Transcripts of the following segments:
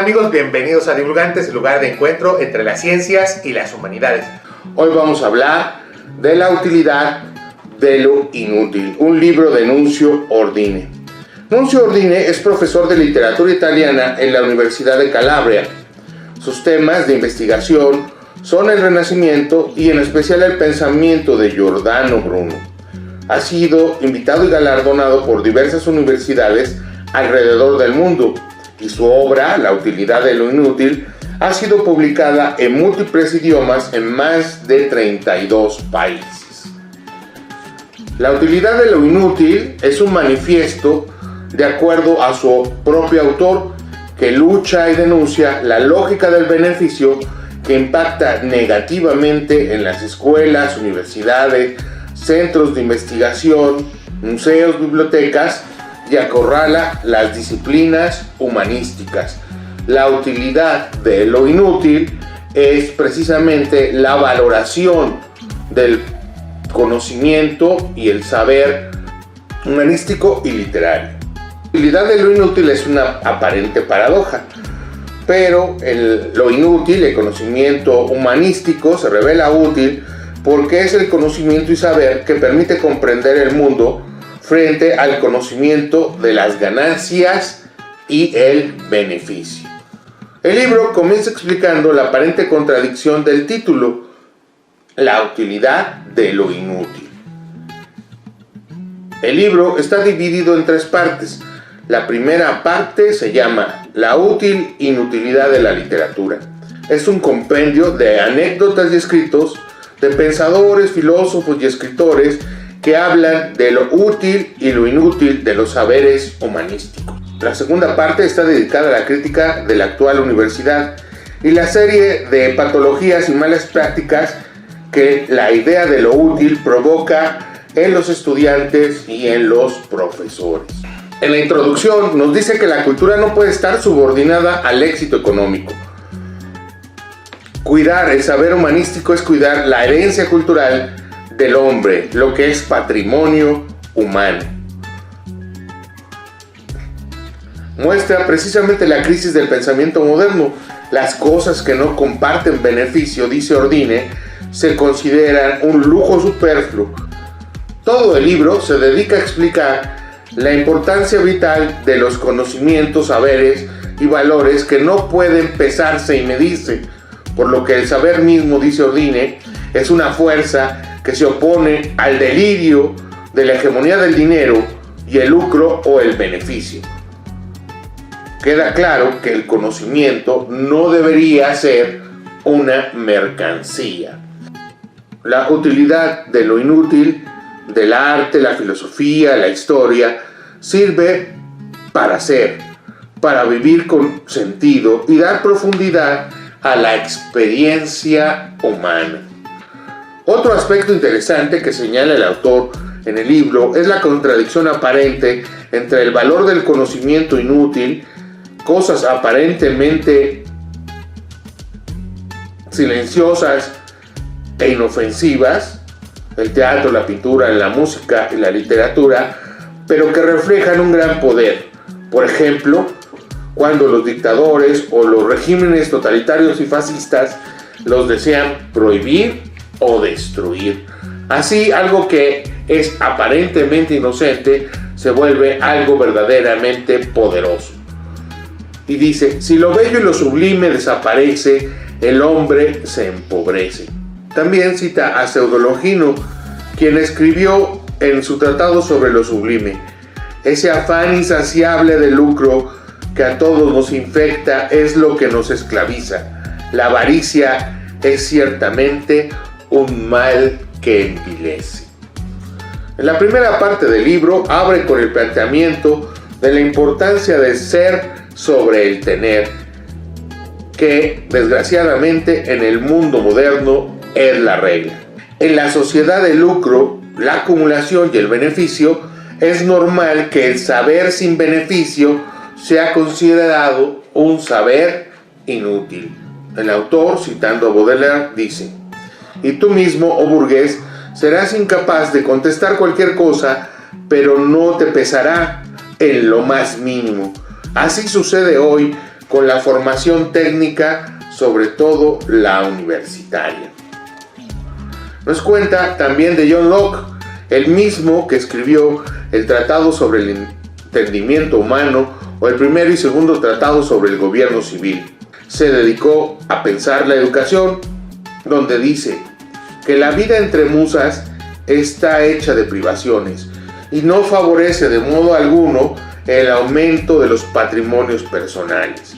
amigos? Bienvenidos a Divulgantes, el lugar de encuentro entre las ciencias y las humanidades. Hoy vamos a hablar de la utilidad de lo inútil, un libro de Nunzio Ordine. Nunzio Ordine es profesor de literatura italiana en la Universidad de Calabria. Sus temas de investigación son el Renacimiento y en especial el pensamiento de Giordano Bruno. Ha sido invitado y galardonado por diversas universidades alrededor del mundo y su obra, La utilidad de lo inútil, ha sido publicada en múltiples idiomas en más de 32 países. La utilidad de lo inútil es un manifiesto de acuerdo a su propio autor que lucha y denuncia la lógica del beneficio que impacta negativamente en las escuelas, universidades, centros de investigación, museos, bibliotecas y acorrala las disciplinas humanísticas. La utilidad de lo inútil es precisamente la valoración del conocimiento y el saber humanístico y literario. La utilidad de lo inútil es una aparente paradoja, pero lo inútil, el conocimiento humanístico, se revela útil porque es el conocimiento y saber que permite comprender el mundo frente al conocimiento de las ganancias y el beneficio. El libro comienza explicando la aparente contradicción del título, la utilidad de lo inútil. El libro está dividido en 3 partes. La primera parte se llama La útil inutilidad de la literatura. Es un compendio de anécdotas y escritos de pensadores, filósofos y escritores que hablan de lo útil y lo inútil de los saberes humanísticos. La segunda parte está dedicada a la crítica de la actual universidad y la serie de patologías y malas prácticas que la idea de lo útil provoca en los estudiantes y en los profesores. En la introducción nos dice que la cultura no puede estar subordinada al éxito económico. Cuidar el saber humanístico es cuidar la herencia cultural del hombre, lo que es patrimonio humano. Muestra precisamente la crisis del pensamiento moderno. Las cosas que no comparten beneficio, dice Ordine, se consideran un lujo superfluo. Todo el libro se dedica a explicar la importancia vital de los conocimientos, saberes y valores que no pueden pesarse y medirse, por lo que el saber mismo, dice Ordine, es una fuerza que se opone al delirio de la hegemonía del dinero y el lucro o el beneficio. Queda claro que el conocimiento no debería ser una mercancía. La utilidad de lo inútil, del arte, la filosofía, la historia, sirve para ser, para vivir con sentido y dar profundidad a la experiencia humana. Otro aspecto interesante que señala el autor en el libro es la contradicción aparente entre el valor del conocimiento inútil, cosas aparentemente silenciosas e inofensivas, el teatro, la pintura, la música y la literatura, pero que reflejan un gran poder. Por ejemplo, cuando los dictadores o los regímenes totalitarios y fascistas los desean prohibir o destruir. Así, algo que es aparentemente inocente se vuelve algo verdaderamente poderoso. Y dice, si lo bello y lo sublime desaparece, el hombre se empobrece. También cita a Pseudologino, quien escribió en su tratado sobre lo sublime: ese afán insaciable de lucro que a todos nos infecta es lo que nos esclaviza. La avaricia es ciertamente un mal que envilece. En la primera parte del libro abre con el planteamiento de la importancia de ser sobre el tener, que desgraciadamente en el mundo moderno es la regla. En la sociedad de lucro, la acumulación y el beneficio, es normal que el saber sin beneficio sea considerado un saber inútil. El autor, citando a Baudelaire, dice: y tú mismo, oh burgués, serás incapaz de contestar cualquier cosa, pero no te pesará en lo más mínimo. Así sucede hoy con la formación técnica, sobre todo la universitaria. Nos cuenta también de John Locke, el mismo que escribió el Tratado sobre el Entendimiento Humano o el primero y segundo tratado sobre el gobierno civil. Se dedicó a pensar la educación, donde dice que la vida entre musas está hecha de privaciones y no favorece de modo alguno el aumento de los patrimonios personales,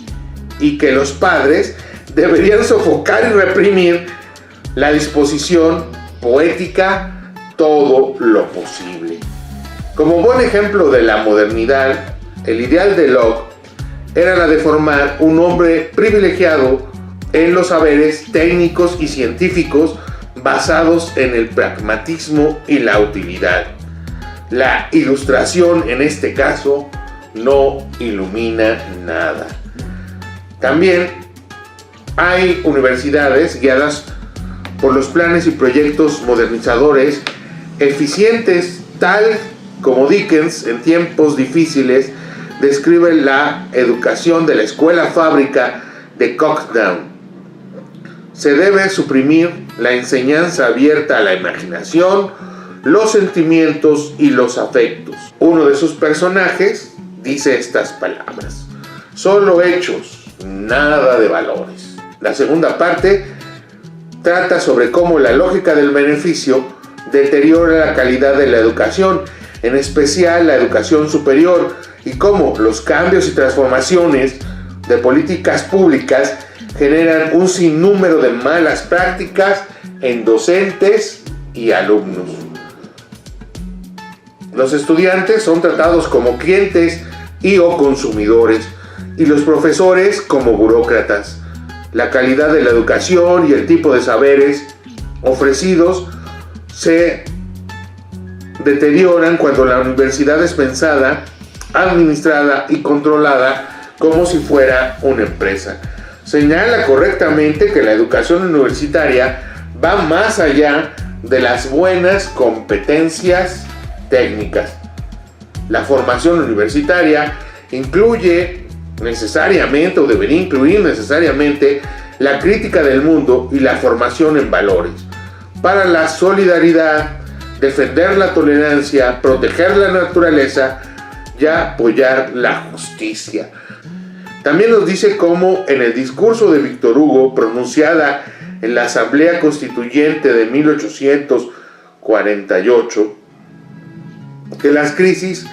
y que los padres deberían sofocar y reprimir la disposición poética todo lo posible. Como buen ejemplo de la modernidad, el ideal de Locke era la de formar un hombre privilegiado en los saberes técnicos y científicos basados en el pragmatismo y la utilidad. La ilustración, en este caso, no ilumina nada. También hay universidades guiadas por los planes y proyectos modernizadores eficientes, tal como Dickens en tiempos difíciles describe la educación de la escuela fábrica de Cocktown. Se debe suprimir la enseñanza abierta a la imaginación, los sentimientos y los afectos. Uno de sus personajes dice estas palabras: solo hechos, nada de valores. La segunda parte trata sobre cómo la lógica del beneficio deteriora la calidad de la educación, en especial la educación superior, y cómo los cambios y transformaciones de políticas públicas generan un sinnúmero de malas prácticas en docentes y alumnos. Los estudiantes son tratados como clientes y o consumidores, y los profesores como burócratas. La calidad de la educación y el tipo de saberes ofrecidos se deterioran cuando la universidad es pensada, administrada y controlada como si fuera una empresa. Señala correctamente que la educación universitaria va más allá de las buenas competencias técnicas. La formación universitaria incluye necesariamente, o debería incluir necesariamente, la crítica del mundo y la formación en valores para la solidaridad, defender la tolerancia, proteger la naturaleza y apoyar la justicia. También nos dice cómo en el discurso de Víctor Hugo, pronunciada en la Asamblea Constituyente de 1848, que las crisis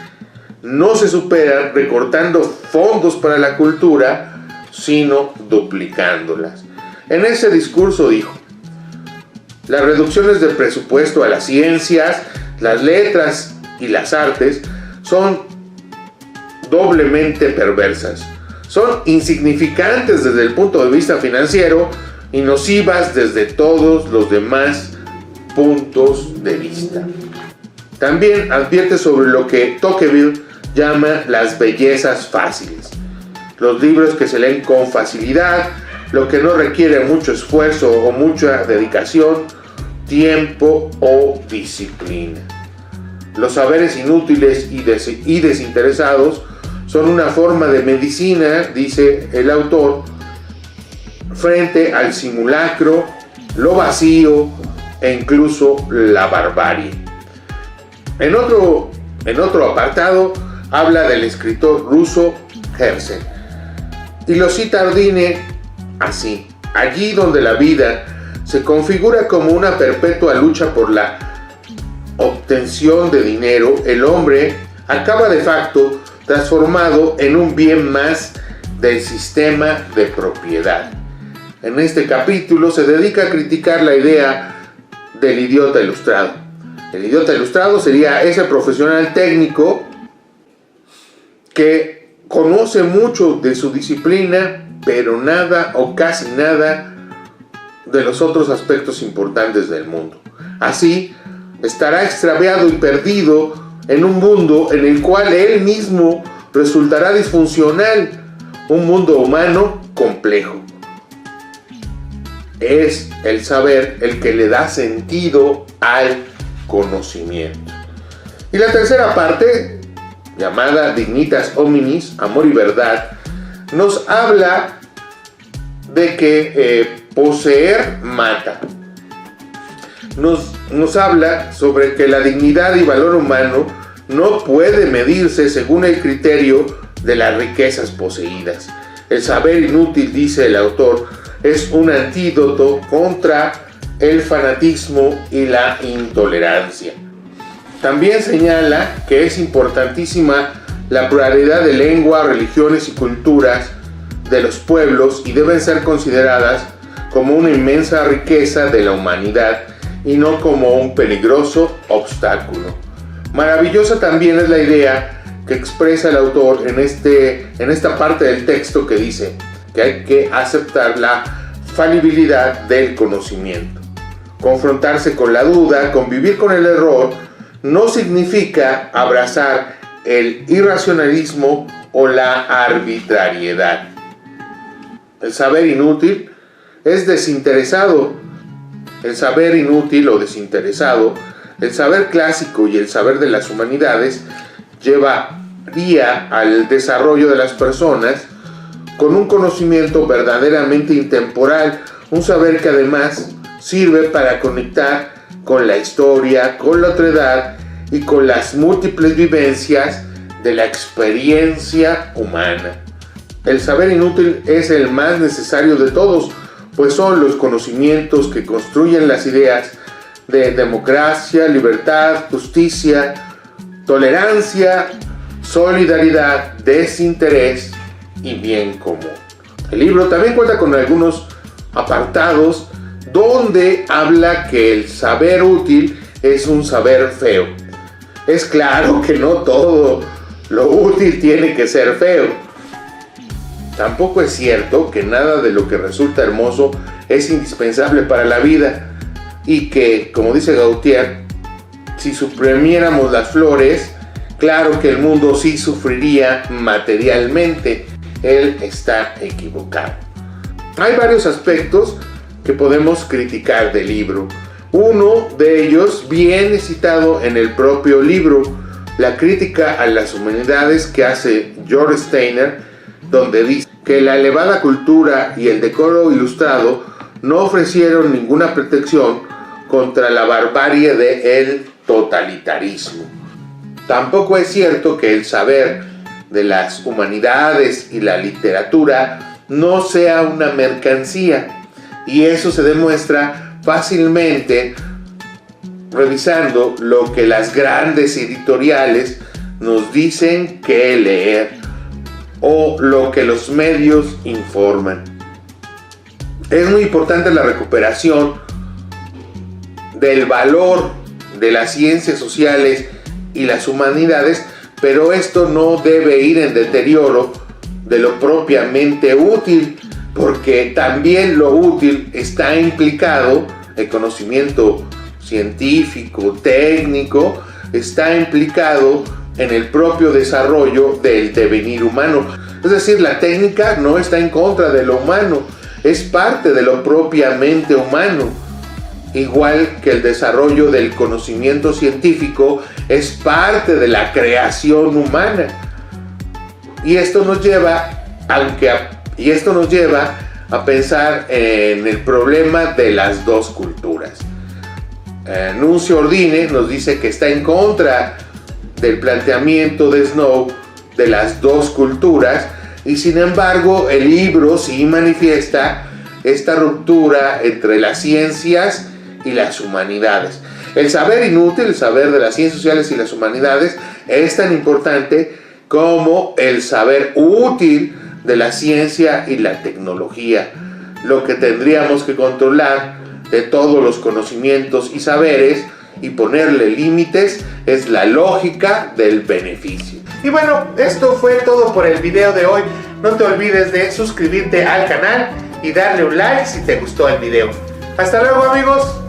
no se superan recortando fondos para la cultura, sino duplicándolas. En ese discurso dijo: las reducciones del presupuesto a las ciencias, las letras y las artes son doblemente perversas. Son insignificantes desde el punto de vista financiero y nocivas desde todos los demás puntos de vista. También advierte sobre lo que Tocqueville llama las bellezas fáciles: los libros que se leen con facilidad, lo que no requiere mucho esfuerzo o mucha dedicación, tiempo o disciplina. Los saberes inútiles y desinteresados son una forma de medicina, dice el autor, frente al simulacro, lo vacío e incluso la barbarie. En otro apartado habla del escritor ruso Herzen y lo cita Ardine así: allí donde la vida se configura como una perpetua lucha por la obtención de dinero, el hombre acaba de facto transformado en un bien más del sistema de propiedad. En este capítulo se dedica a criticar la idea del idiota ilustrado. El idiota ilustrado sería ese profesional técnico que conoce mucho de su disciplina, pero nada o casi nada de los otros aspectos importantes del mundo. Así, estará extraviado y perdido en un mundo en el cual él mismo resultará disfuncional, un mundo humano complejo. Es el saber el que le da sentido al conocimiento. Y la tercera parte, llamada Dignitas Hominis, Amor y Verdad, nos habla de que poseer mata. Nos habla sobre que la dignidad y valor humano no puede medirse según el criterio de las riquezas poseídas. El saber inútil, dice el autor, es un antídoto contra el fanatismo y la intolerancia. También señala que es importantísima la pluralidad de lenguas, religiones y culturas de los pueblos y deben ser consideradas como una inmensa riqueza de la humanidad y no como un peligroso obstáculo. Maravillosa también es la idea que expresa el autor en esta parte del texto que dice que hay que aceptar la falibilidad del conocimiento. Confrontarse con la duda, convivir con el error, no significa abrazar el irracionalismo o la arbitrariedad. El saber inútil es desinteresado. El saber inútil o desinteresado, el saber clásico y el saber de las humanidades llevaría al desarrollo de las personas con un conocimiento verdaderamente intemporal, un saber que además sirve para conectar con la historia, con la otredad y con las múltiples vivencias de la experiencia humana. El saber inútil es el más necesario de todos, pues son los conocimientos que construyen las ideas de democracia, libertad, justicia, tolerancia, solidaridad, desinterés y bien común. El libro también cuenta con algunos apartados donde habla que el saber útil es un saber feo. Es claro que no todo lo útil tiene que ser feo. Tampoco es cierto que nada de lo que resulta hermoso es indispensable para la vida y que, como dice Gautier, si suprimiéramos las flores, claro que el mundo sí sufriría materialmente. Él está equivocado. Hay varios aspectos que podemos criticar del libro. Uno de ellos viene citado en el propio libro, la crítica a las humanidades que hace George Steiner, donde dice que la elevada cultura y el decoro ilustrado no ofrecieron ninguna protección contra la barbarie del totalitarismo. Tampoco es cierto que el saber de las humanidades y la literatura no sea una mercancía, y eso se demuestra fácilmente revisando lo que las grandes editoriales nos dicen que leer o lo que los medios informan. Es muy importante la recuperación del valor de las ciencias sociales y las humanidades, pero esto no debe ir en deterioro de lo propiamente útil, porque también lo útil está implicado, el conocimiento científico, técnico, está implicado en el propio desarrollo del devenir humano. Es decir, la técnica no está en contra de lo humano, es parte de lo propiamente humano. Igual que el desarrollo del conocimiento científico es parte de la creación humana. Y esto nos lleva a pensar en el problema de las dos culturas. Nuncio Ordine nos dice que está en contra del planteamiento de Snow de las dos culturas, y sin embargo el libro sí manifiesta esta ruptura entre las ciencias y las humanidades. El saber inútil, el saber de las ciencias sociales y las humanidades, es tan importante como el saber útil de la ciencia y la tecnología. Lo que tendríamos que controlar de todos los conocimientos y saberes y ponerle límites es la lógica del beneficio. Y bueno, esto fue todo por el video de hoy. No te olvides de suscribirte al canal y darle un like si te gustó el video. Hasta luego, amigos.